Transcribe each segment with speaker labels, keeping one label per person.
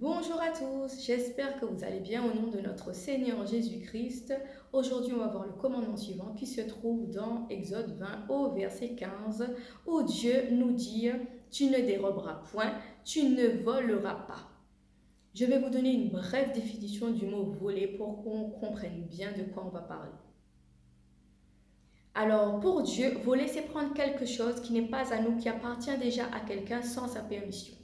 Speaker 1: Bonjour à tous, j'espère que vous allez bien au nom de notre Seigneur Jésus-Christ. Aujourd'hui, on va voir le commandement suivant qui se trouve dans Exode 20 au verset 15 où Dieu nous dit « Tu ne déroberas point, tu ne voleras pas ». Je vais vous donner une brève définition du mot voler pour qu'on comprenne bien de quoi on va parler. Alors, pour Dieu, voler, c'est prendre quelque chose qui n'est pas à nous, qui appartient déjà à quelqu'un sans sa permission.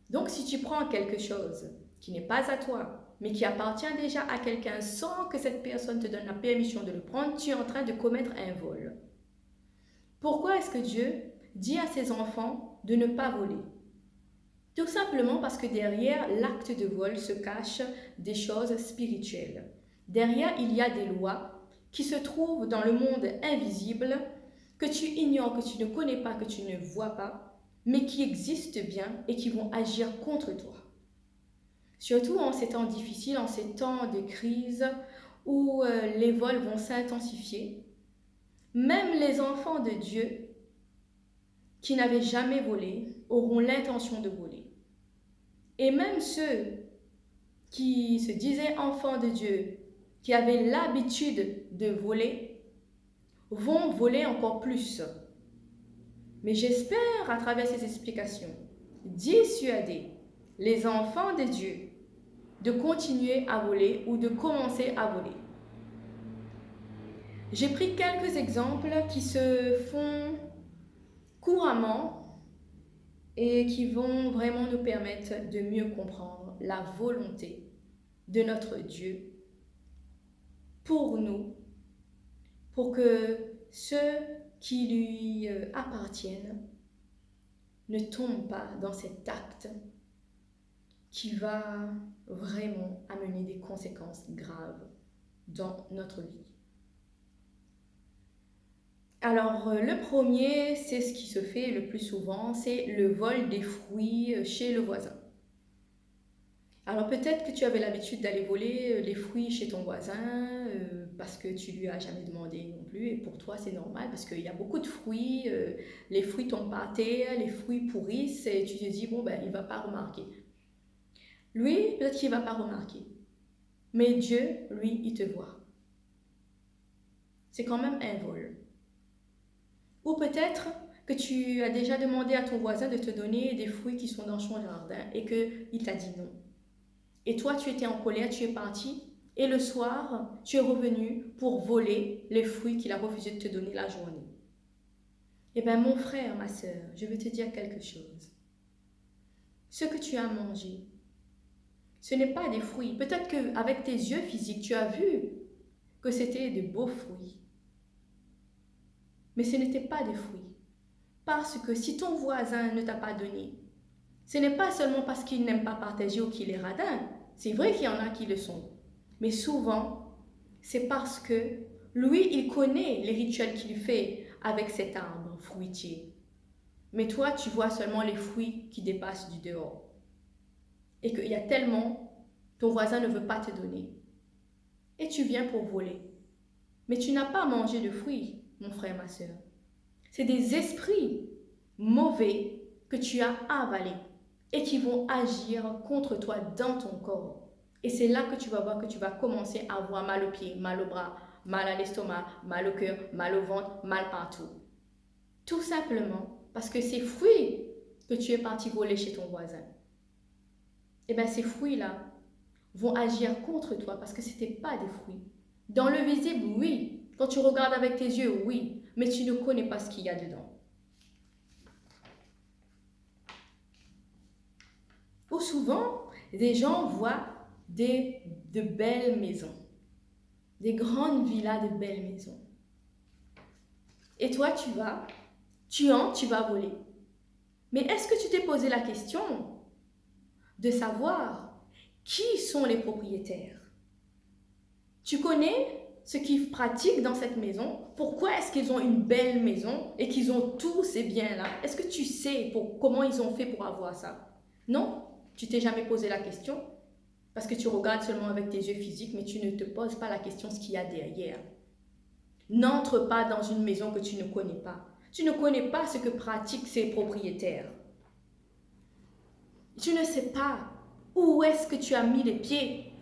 Speaker 1: Donc, si tu prends quelque chose qui n'est pas à toi, mais qui appartient déjà à quelqu'un sans que cette personne te donne la permission de le prendre, tu es en train de commettre un vol. Pourquoi est-ce que Dieu dit à ses enfants de ne pas voler? Tout simplement parce que derrière l'acte de vol se cachent des choses spirituelles. Derrière, il y a des lois qui se trouvent dans le monde invisible que tu ignores, que tu ne connais pas, que tu ne vois pas, mais qui existent bien et qui vont agir contre toi. Surtout en ces temps difficiles, en ces temps de crise où les vols vont s'intensifier, même les enfants de Dieu qui n'avaient jamais volé auront l'intention de voler. Et même ceux qui se disaient enfants de Dieu, qui avaient l'habitude de voler, vont voler encore plus. Mais j'espère, à travers ces explications, dissuader les enfants de Dieu de continuer à voler ou de commencer à voler. J'ai pris quelques exemples qui se font couramment et qui vont vraiment nous permettre de mieux comprendre la volonté de notre Dieu pour nous, pour que ceux qui lui appartiennent ne tombent pas dans cet acte qui va vraiment amener des conséquences graves dans notre vie. Alors, le premier, c'est ce qui se fait le plus souvent, c'est le vol des fruits chez le voisin. Alors, peut-être que tu avais l'habitude d'aller voler les fruits chez ton voisin parce que tu lui as jamais demandé non plus, et pour toi, c'est normal parce qu'il y a beaucoup de fruits, les fruits tombent par terre, les fruits pourrissent, et tu te dis, bon, ben, il ne va pas remarquer. Lui, peut-être qu'il ne va pas remarquer, mais Dieu, lui, il te voit. C'est quand même un vol. Ou peut-être que tu as déjà demandé à ton voisin de te donner des fruits qui sont dans son jardin et qu'il t'a dit non. Et toi, tu étais en colère, tu es parti et le soir, tu es revenu pour voler les fruits qu'il a refusé de te donner la journée. Eh bien, mon frère, ma sœur, je veux te dire quelque chose. Ce que tu as mangé, ce n'est pas des fruits. Peut-être qu'avec tes yeux physiques, tu as vu que c'était de beaux fruits. Mais ce n'était pas des fruits. Parce que si ton voisin ne t'a pas donné, ce n'est pas seulement parce qu'il n'aime pas partager ou qu'il est radin. C'est vrai qu'il y en a qui le sont. Mais souvent, c'est parce que lui, il connaît les rituels qu'il fait avec cet arbre fruitier. Mais toi, tu vois seulement les fruits qui dépassent du dehors. Et qu'il y a tellement, ton voisin ne veut pas te donner. Et tu viens pour voler. Mais tu n'as pas mangé de fruits, mon frère, ma soeur. C'est des esprits mauvais que tu as avalés et qui vont agir contre toi dans ton corps. Et c'est là que tu vas voir que tu vas commencer à avoir mal aux pieds, mal au bras, mal à l'estomac, mal au cœur, mal au ventre, mal partout. Tout simplement parce que ces fruits que tu es parti voler chez ton voisin, eh bien ces fruits-là vont agir contre toi parce que ce n'étaient pas des fruits. Dans le visible, oui. Quand tu regardes avec tes yeux, oui. Mais tu ne connais pas ce qu'il y a dedans. Ou souvent, des gens voient de belles maisons, des grandes villas de belles maisons. Et toi, tu entres, tu vas voler. Mais est-ce que tu t'es posé la question de savoir qui sont les propriétaires? Tu connais ce qu'ils pratiquent dans cette maison? Pourquoi est-ce qu'ils ont une belle maison et qu'ils ont tous ces biens-là? Est-ce que tu sais comment ils ont fait pour avoir ça? Non? Tu t'es jamais posé la question? Parce que tu regardes seulement avec tes yeux physiques, mais tu ne te poses pas la question de ce qu'il y a derrière. N'entre pas dans une maison que tu ne connais pas. Tu ne connais pas ce que pratiquent ses propriétaires. Tu ne sais pas Où est-ce que tu as mis les pieds?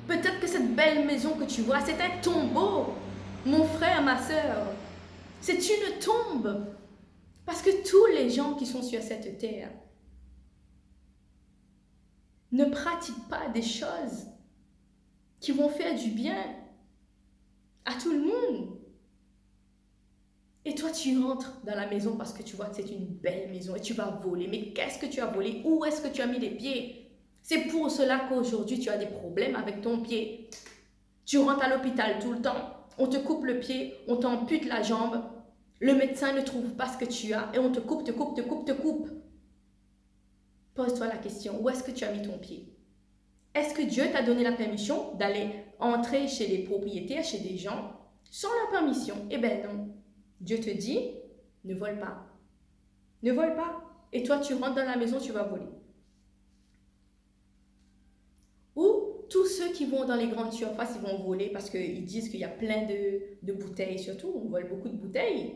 Speaker 1: Peut-être que cette belle maison que tu vois, c'est un tombeau, mon frère, ma soeur. C'est une tombe. Parce que tous les gens qui sont sur cette terre ne pratiquent pas des choses qui vont faire du bien à tout le monde. Et toi, tu rentres dans la maison parce que tu vois que c'est une belle maison et tu vas voler. Mais qu'est-ce que tu as volé? Où est-ce que tu as mis les pieds? C'est pour cela qu'aujourd'hui, tu as des problèmes avec ton pied. Tu rentres à l'hôpital tout le temps. On te coupe le pied, on t'ampute la jambe. Le médecin ne trouve pas ce que tu as et on te coupe, te coupe, te coupe, te coupe. Pose-toi la question, où est-ce que tu as mis ton pied? Est-ce que Dieu t'a donné la permission d'aller entrer chez les propriétaires, chez des gens, sans leur permission? Eh bien non. Dieu te dit, ne vole pas. Ne vole pas. Et toi, tu rentres dans la maison, tu vas voler. Ou tous ceux qui vont dans les grandes surfaces, ils vont voler parce qu'ils disent qu'il y a plein de bouteilles. Surtout, on vole beaucoup de bouteilles.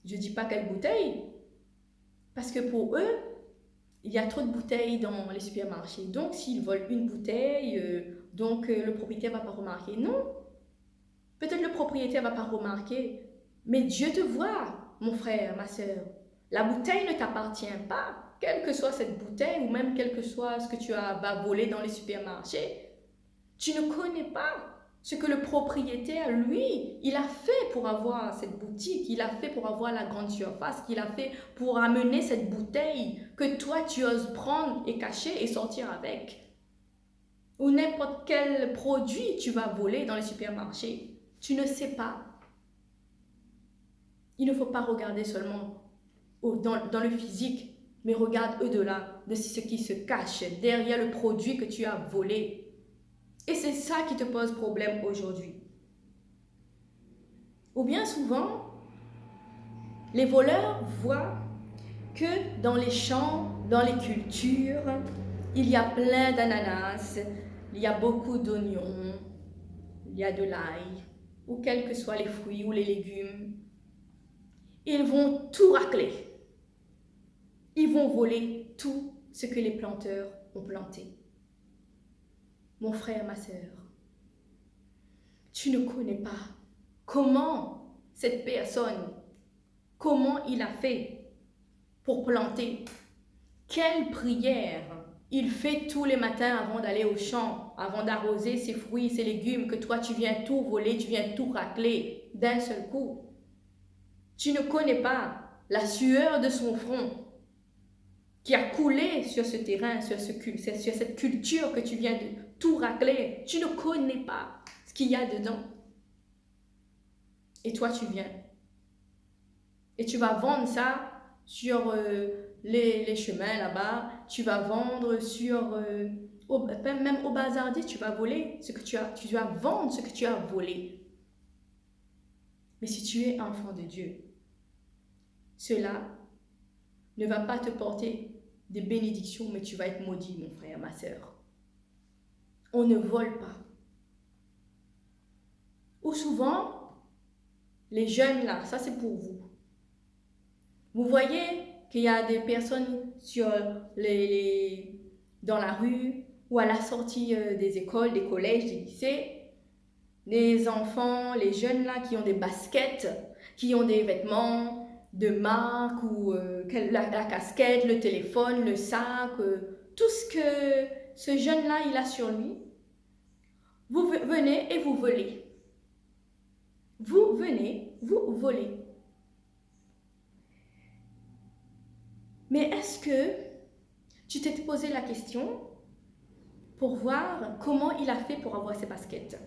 Speaker 1: Je ne dis pas quelles bouteilles. Parce que pour eux, il y a trop de bouteilles dans les supermarchés. Donc, s'ils volent une bouteille, le propriétaire ne va pas remarquer. Non, peut-être le propriétaire ne va pas remarquer. Mais Dieu te voit, mon frère, ma soeur. La bouteille ne t'appartient pas, quelle que soit cette bouteille ou même quel que soit ce que tu vas voler dans les supermarchés. Tu ne connais pas ce que le propriétaire, lui, il a fait pour avoir cette boutique, il a fait pour avoir la grande surface, qu'il a fait pour amener cette bouteille que toi, tu oses prendre et cacher et sortir avec. Ou n'importe quel produit tu vas voler dans les supermarchés. Tu ne sais pas. Il ne faut pas regarder seulement dans le physique, mais regarde au-delà de ce qui se cache derrière le produit que tu as volé. Et c'est ça qui te pose problème aujourd'hui. Ou bien souvent, les voleurs voient que dans les champs, dans les cultures, il y a plein d'ananas, il y a beaucoup d'oignons, il y a de l'ail, ou quels que soient les fruits ou les légumes. Ils vont tout racler. Ils vont voler tout ce que les planteurs ont planté. Mon frère, ma sœur, tu ne connais pas comment cette personne, comment il a fait pour planter, quelle prière il fait tous les matins avant d'aller au champ, avant d'arroser ses fruits, ses légumes, que toi tu viens tout voler, tu viens tout racler d'un seul coup. Tu ne connais pas la sueur de son front qui a coulé sur ce terrain, sur cette culture que tu viens de tout racler. Tu ne connais pas ce qu'il y a dedans. Et toi, tu viens. Et tu vas vendre ça sur les chemins là-bas. Tu vas vendre sur... même au bazardier, tu vas voler ce que tu as. Tu vas vendre ce que tu as volé. Mais si tu es enfant de Dieu, cela ne va pas te porter des bénédictions, mais tu vas être maudit, mon frère, ma sœur. On ne vole pas. Ou souvent, les jeunes là, ça c'est pour vous. Vous voyez qu'il y a des personnes dans la rue ou à la sortie des écoles, des collèges, des lycées, les enfants, les jeunes là qui ont des baskets, qui ont des vêtements de marque ou la casquette, le téléphone, le sac, tout ce que ce jeune là il a sur lui. Vous venez et vous volez. Vous venez, vous volez. Mais est-ce que tu t'es posé la question pour voir comment il a fait pour avoir ses baskets?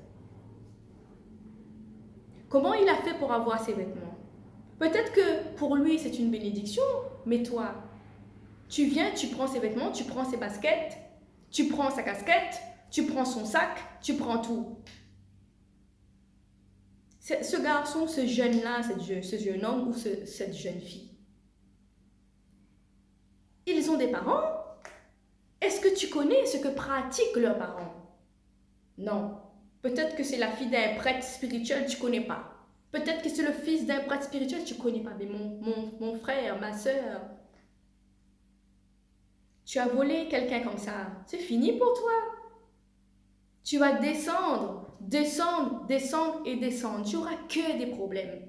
Speaker 1: Comment il a fait pour avoir ses vêtements? Peut-être que pour lui c'est une bénédiction, mais toi, tu viens, tu prends ses vêtements, tu prends ses baskets, tu prends sa casquette, tu prends son sac, tu prends tout. Ce garçon, ce jeune-là, ce jeune homme ou cette jeune fille, ils ont des parents? Est-ce que tu connais ce que pratiquent leurs parents? Non. Peut-être que c'est la fille d'un prêtre spirituel, tu ne connais pas. Peut-être que c'est le fils d'un prêtre spirituel, tu ne connais pas. Mais mon frère, ma soeur, Tu as volé quelqu'un comme ça, c'est fini pour toi. Tu vas descendre, descendre, descendre et descendre. Tu n'auras que des problèmes.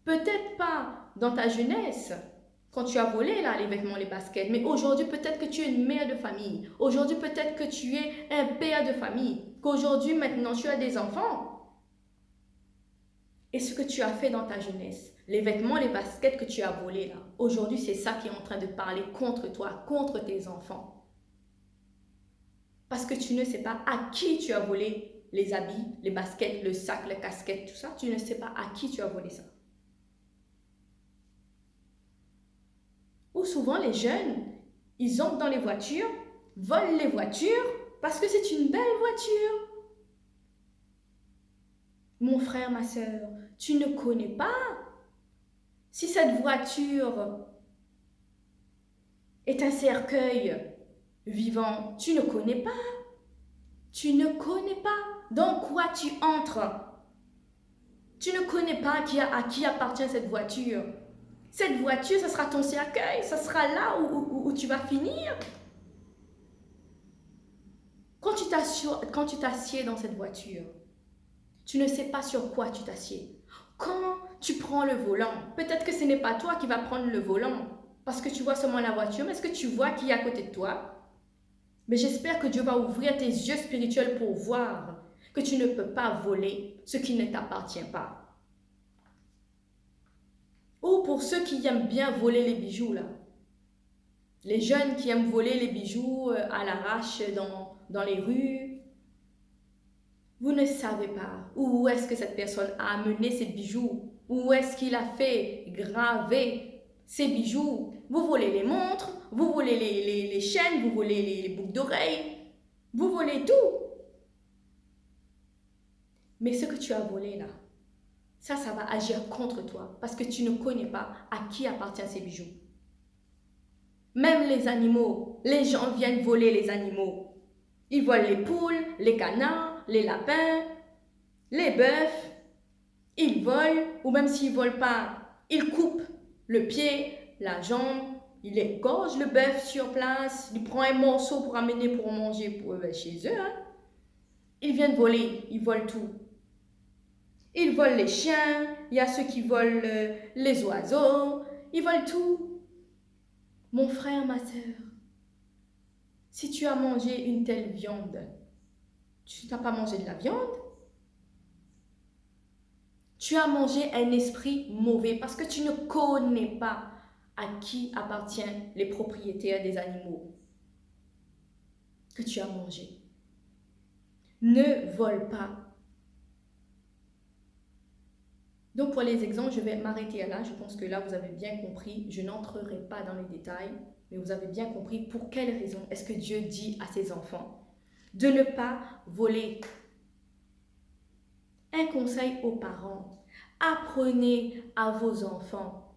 Speaker 1: Peut-être pas dans ta jeunesse, quand tu as volé là, les vêtements, les baskets, mais aujourd'hui peut-être que tu es une mère de famille. Aujourd'hui peut-être que tu es un père de famille. Qu'aujourd'hui maintenant tu as des enfants. Et ce que tu as fait dans ta jeunesse, les vêtements, les baskets que tu as volés là, aujourd'hui c'est ça qui est en train de parler contre toi, contre tes enfants. Parce que tu ne sais pas à qui tu as volé les habits, les baskets, le sac, la casquette, tout ça. Tu ne sais pas à qui tu as volé ça. Ou souvent les jeunes, ils entrent dans les voitures, volent les voitures parce que c'est une belle voiture. Mon frère, ma soeur, tu ne connais pas si cette voiture est un cercueil vivant. Tu ne connais pas. Tu ne connais pas dans quoi tu entres. Tu ne connais pas à qui appartient cette voiture. Cette voiture, ce sera ton cercueil, ce sera là où tu vas finir. Quand tu t'assieds dans cette voiture, tu ne sais pas sur quoi tu t'assieds. Quand tu prends le volant, peut-être que ce n'est pas toi qui vas prendre le volant, parce que tu vois seulement la voiture, mais est-ce que tu vois qui est à côté de toi? Mais j'espère que Dieu va ouvrir tes yeux spirituels pour voir que tu ne peux pas voler ce qui ne t'appartient pas. Ou pour ceux qui aiment bien voler les bijoux, là. Les jeunes qui aiment voler les bijoux à l'arrache dans les rues. Vous ne savez pas où est-ce que cette personne a amené ses bijoux. Où est-ce qu'il a fait graver ses bijoux. Vous volez les montres, vous volez les chaînes, vous volez les boucles d'oreilles. Vous volez tout. Mais ce que tu as volé là, ça va agir contre toi parce que tu ne connais pas à qui appartient ces bijoux. Même les animaux, les gens viennent voler les animaux. Ils volent les poules, les canards, les lapins, les bœufs. Ils volent, ou même s'ils ne volent pas, ils coupent le pied, la jambe, ils égorgent le bœuf sur place, ils prennent un morceau pour amener pour manger chez eux. Hein. Ils viennent voler, ils volent tout. Ils volent les chiens, il y a ceux qui volent les oiseaux, ils volent tout. Mon frère, ma soeur, si tu as mangé une telle viande, tu n'as pas mangé de la viande. Tu as mangé un esprit mauvais parce que tu ne connais pas à qui appartiennent les propriétaires des animaux que tu as mangés. Ne vole pas. Donc pour les exemples, je vais m'arrêter là. Je pense que là, vous avez bien compris. Je n'entrerai pas dans les détails, mais vous avez bien compris pour quelle raison est-ce que Dieu dit à ses enfants de ne pas voler. Un conseil aux parents. Apprenez à vos enfants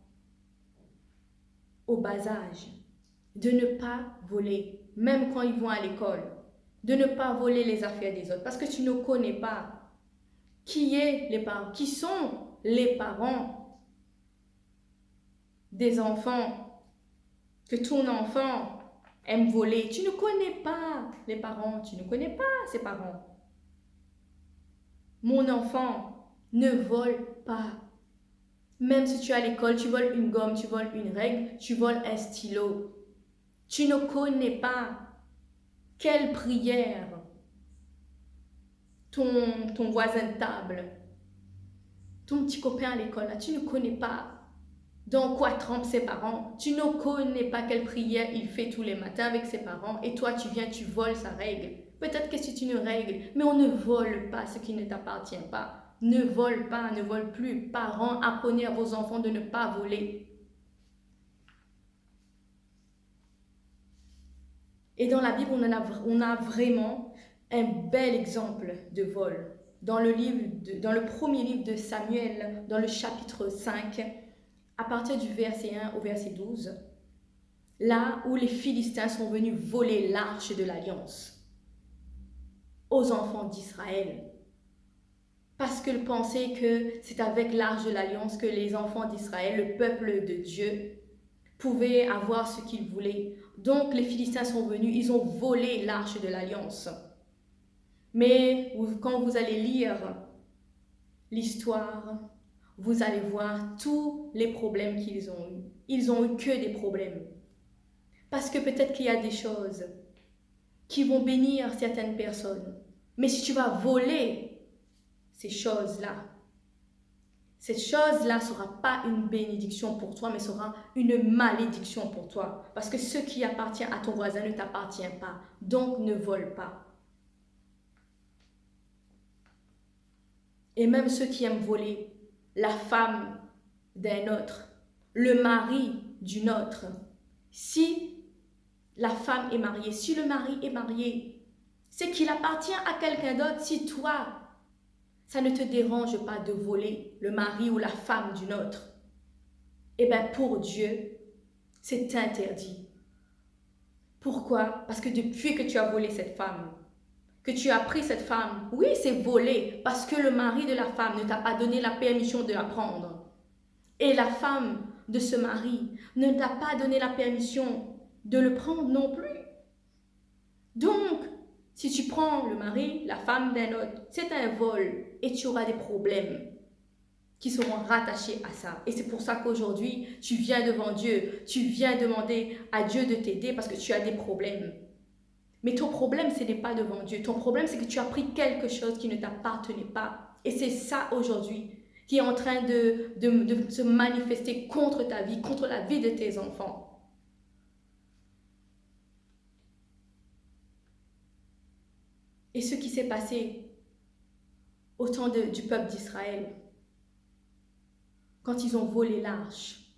Speaker 1: au bas âge de ne pas voler, même quand ils vont à l'école. De ne pas voler les affaires des autres parce que tu ne connais pas qui sont les parents des enfants que ton enfant aime voler. Tu ne connais pas les parents, tu ne connais pas ses parents. Mon enfant, ne vole pas. Même si tu es à l'école, tu voles une gomme, tu voles une règle, tu voles un stylo. Tu ne connais pas quelle prière ton voisin de table, ton petit copain à l'école, là, tu ne connais pas dans quoi trempent ses parents. Tu ne connais pas quelle prière il fait tous les matins avec ses parents. Et toi, tu viens, tu voles sa règle. Peut-être que c'est une règle, mais on ne vole pas ce qui ne t'appartient pas. Ne vole pas, ne vole plus. Parents, apprenez à vos enfants de ne pas voler. Et dans la Bible, on a vraiment un bel exemple de vol. Dans le premier livre de Samuel, dans le chapitre 5, à partir du verset 1 au verset 12, là où les Philistins sont venus voler l'arche de l'Alliance aux enfants d'Israël. Parce qu'ils pensaient que c'est avec l'arche de l'Alliance que les enfants d'Israël, le peuple de Dieu, pouvaient avoir ce qu'ils voulaient. Donc les Philistins sont venus, ils ont volé l'arche de l'alliance. Mais quand vous allez lire l'histoire, vous allez voir tous les problèmes qu'ils ont eus. Ils ont eu que des problèmes. Parce que peut-être qu'il y a des choses qui vont bénir certaines personnes. Mais si tu vas voler ces choses-là, cette chose-là ne sera pas une bénédiction pour toi, mais sera une malédiction pour toi. Parce que ce qui appartient à ton voisin ne t'appartient pas. Donc ne vole pas. Et même ceux qui aiment voler, la femme d'un autre, le mari d'une autre, si la femme est mariée, si le mari est marié, c'est qu'il appartient à quelqu'un d'autre. Si toi, ça ne te dérange pas de voler le mari ou la femme d'une autre, eh bien pour Dieu, c'est interdit. Pourquoi? Parce que depuis que tu as volé cette femme, que tu as pris cette femme, oui, c'est volé, parce que le mari de la femme ne t'a pas donné la permission de la prendre. Et la femme de ce mari ne t'a pas donné la permission de le prendre non plus. Donc, si tu prends le mari, la femme d'un autre, c'est un vol et tu auras des problèmes qui seront rattachés à ça. Et c'est pour ça qu'aujourd'hui, tu viens devant Dieu, tu viens demander à Dieu de t'aider parce que tu as des problèmes. Mais ton problème, ce n'est pas devant Dieu. Ton problème, c'est que tu as pris quelque chose qui ne t'appartenait pas. Et c'est ça aujourd'hui qui est en train de se manifester contre ta vie, contre la vie de tes enfants. Et ce qui s'est passé au temps du peuple d'Israël, quand ils ont volé l'arche,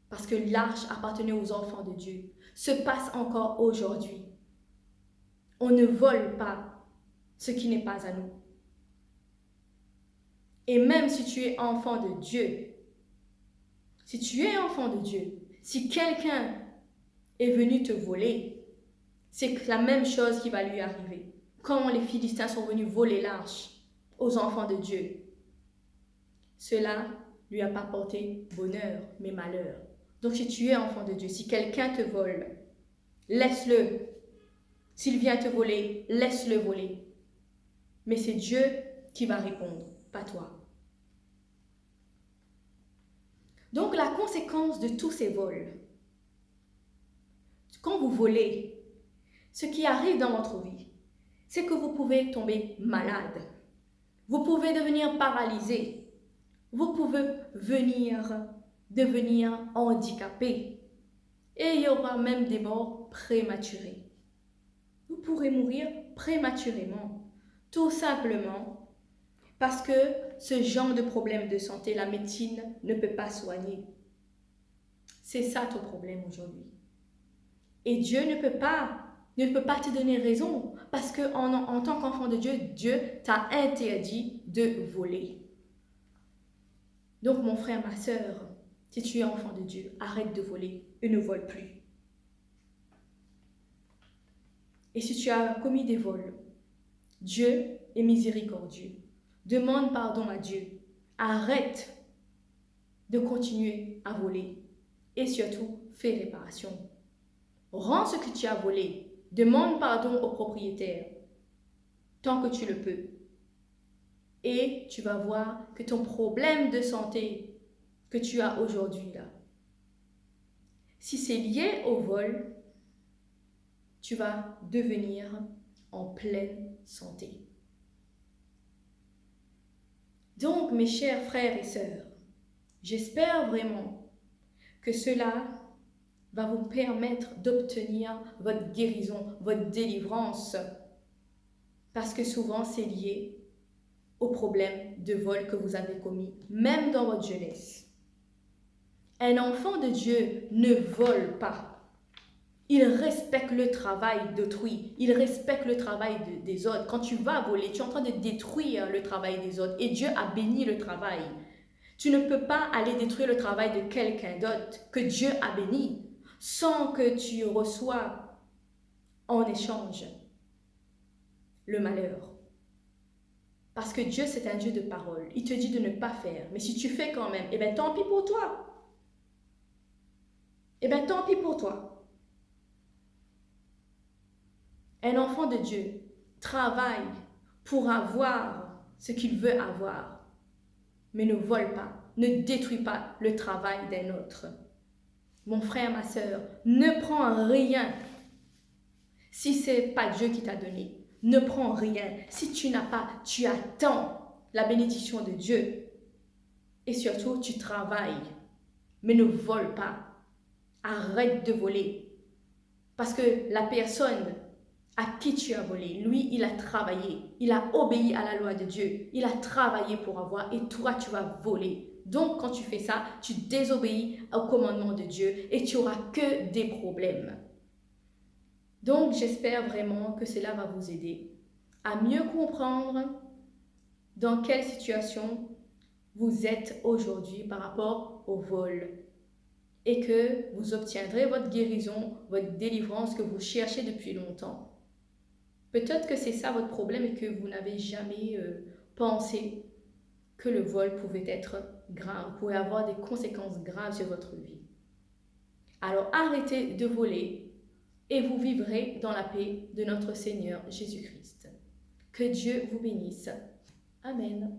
Speaker 1: parce que l'arche appartenait aux enfants de Dieu, se passe encore aujourd'hui. On ne vole pas ce qui n'est pas à nous. Et même si tu es enfant de Dieu, si tu es enfant de Dieu, si quelqu'un est venu te voler, c'est la même chose qui va lui arriver. Quand les Philistins sont venus voler l'arche aux enfants de Dieu, cela lui a pas porté bonheur, mais malheur. Donc si tu es enfant de Dieu, si quelqu'un te vole, laisse-le. S'il vient te voler, laisse-le voler. Mais c'est Dieu qui va répondre, pas toi. Donc la conséquence de tous ces vols, quand vous volez, ce qui arrive dans votre vie, c'est que vous pouvez tomber malade. Vous pouvez devenir paralysé. Vous pouvez devenir handicapé. Et il y aura même des morts prématurées. Vous pourrez mourir prématurément, tout simplement parce que ce genre de problème de santé, la médecine ne peut pas soigner. C'est ça ton problème aujourd'hui. Et Dieu ne peut pas te donner raison parce qu'en tant qu'enfant de Dieu, Dieu t'a interdit de voler. Donc mon frère, ma sœur, si tu es enfant de Dieu, arrête de voler et ne vole plus. Et si tu as commis des vols, Dieu est miséricordieux. Demande pardon à Dieu. Arrête de continuer à voler. Et surtout, fais réparation. Rends ce que tu as volé. Demande pardon au propriétaire, tant que tu le peux. Et tu vas voir que ton problème de santé que tu as aujourd'hui là, si c'est lié au vol, tu vas devenir en pleine santé. Donc, mes chers frères et sœurs, j'espère vraiment que cela va vous permettre d'obtenir votre guérison, votre délivrance, parce que souvent c'est lié au problème de vol que vous avez commis, même dans votre jeunesse. Un enfant de Dieu ne vole pas. Il respecte le travail d'autrui. Il respecte le travail des autres. Quand tu vas voler, tu es en train de détruire le travail des autres. Et Dieu a béni le travail. Tu ne peux pas aller détruire le travail de quelqu'un d'autre que Dieu a béni sans que tu reçois en échange le malheur. Parce que Dieu, c'est un Dieu de parole. Il te dit de ne pas faire. Mais si tu fais quand même, eh bien tant pis pour toi. Eh bien, tant pis pour toi. Un enfant de Dieu travaille pour avoir ce qu'il veut avoir, mais ne vole pas, ne détruit pas le travail d'un autre. Mon frère, ma sœur, ne prends rien si ce n'est pas Dieu qui t'a donné. Ne prends rien. Si tu n'as pas, tu attends la bénédiction de Dieu. Et surtout, tu travailles. Mais ne vole pas. Arrête de voler. Parce que la personne à qui tu as volé, lui, il a travaillé. Il a obéi à la loi de Dieu. Il a travaillé pour avoir et toi, tu vas voler. Donc, quand tu fais ça, tu désobéis au commandement de Dieu et tu auras que des problèmes. Donc, j'espère vraiment que cela va vous aider à mieux comprendre dans quelle situation vous êtes aujourd'hui par rapport au vol et que vous obtiendrez votre guérison, votre délivrance que vous cherchez depuis longtemps. Peut-être que c'est ça votre problème et que vous n'avez jamais pensé que le vol pouvait être grave, pouvait avoir des conséquences graves sur votre vie. Alors arrêtez de voler et vous vivrez dans la paix de notre Seigneur Jésus-Christ. Que Dieu vous bénisse. Amen.